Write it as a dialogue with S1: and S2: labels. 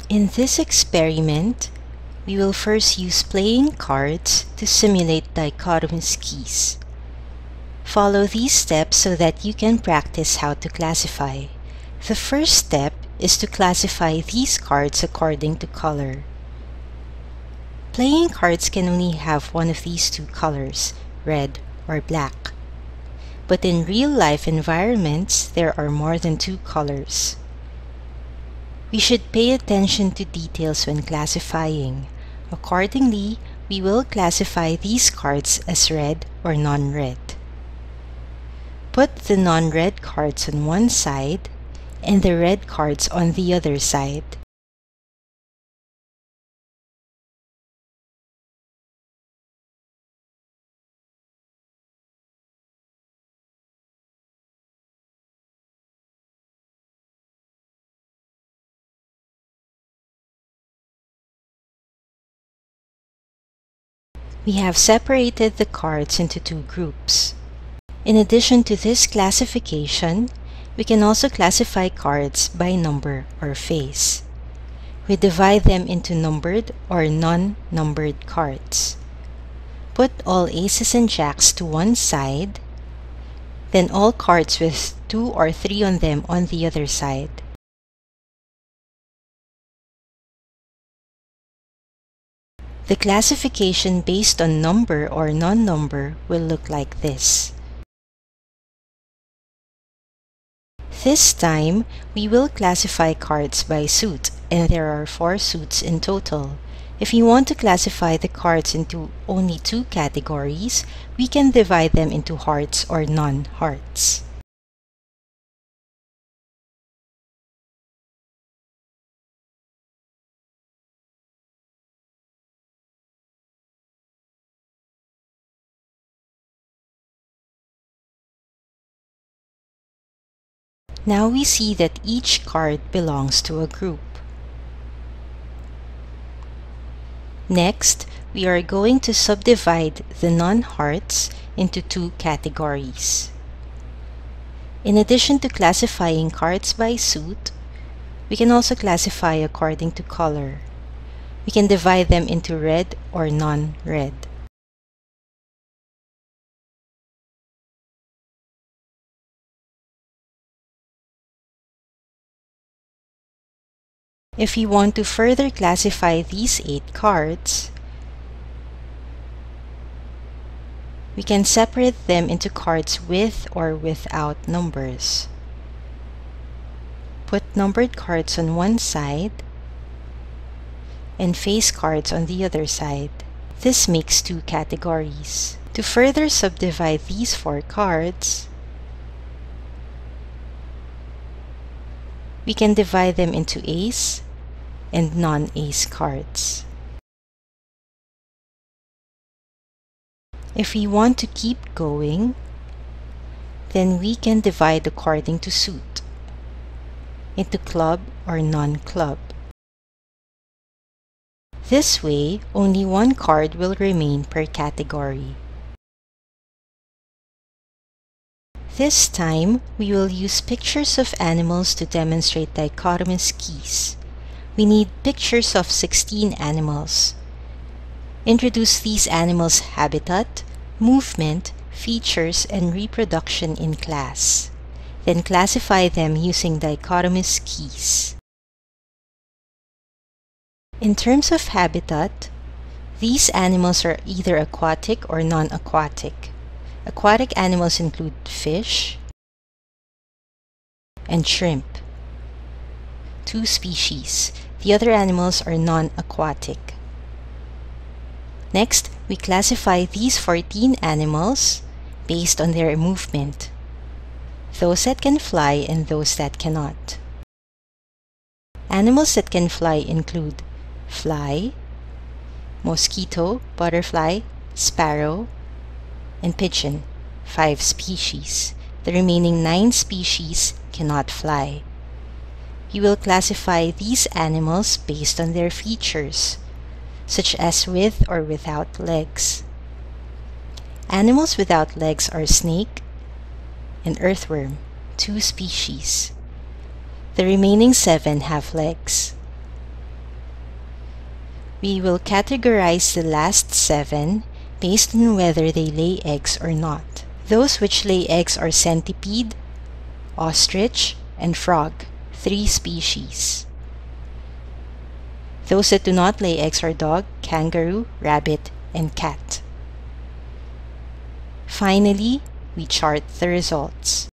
S1: In this experiment, we will first use playing cards to simulate dichotomous keys. Follow these steps so that you can practice how to classify. The first step is to classify these cards according to color. Playing cards can only have one of these two colors, red or black. But in real-life environments, there are more than two colors. We should pay attention to details when classifying. Accordingly, we will classify these cards as red or non-red. Put the non-red cards on one side and the red cards on the other side. We have separated the cards into two groups. In addition to this classification, we can also classify cards by number or face. We divide them into numbered or non-numbered cards. Put all aces and jacks to one side, then all cards with 2 or 3 on them on the other side. The classification based on number or non-number will look like this. This time, we will classify cards by suit, and there are 4 suits in total. If you want to classify the cards into only 2 categories, we can divide them into hearts or non-hearts. Now we see that each card belongs to a group. Next, we are going to subdivide the non-hearts into 2 categories. In addition to classifying cards by suit, we can also classify according to color. We can divide them into red or non-red. If we want to further classify these 8 cards, we can separate them into cards with or without numbers. Put numbered cards on one side and face cards on the other side. This makes 2 categories. To further subdivide these 4 cards, we can divide them into ace and non-ace cards. If we want to keep going, then we can divide according to suit into club or non-club. This way, only 1 card will remain per category. This time, we will use pictures of animals to demonstrate dichotomous keys. We need pictures of 16 animals. Introduce these animals' habitat, movement, features, and reproduction in class. Then classify them using dichotomous keys. In terms of habitat, these animals are either aquatic or non-aquatic. Aquatic animals include fish and shrimp, 2 species. The other animals are non-aquatic. Next, we classify these 14 animals based on their movement, those that can fly and those that cannot. Animals that can fly include fly, mosquito, butterfly, sparrow, and pigeon, 5 species. The remaining 9 species cannot fly. We will classify these animals based on their features, such as with or without legs. Animals without legs are snake and earthworm, 2 species. The remaining 7 have legs. We will categorize the last 7 based on whether they lay eggs or not. Those which lay eggs are centipede, ostrich, and frog, 3 species. Those that do not lay eggs are dog, kangaroo, rabbit, and cat. Finally, we chart the results.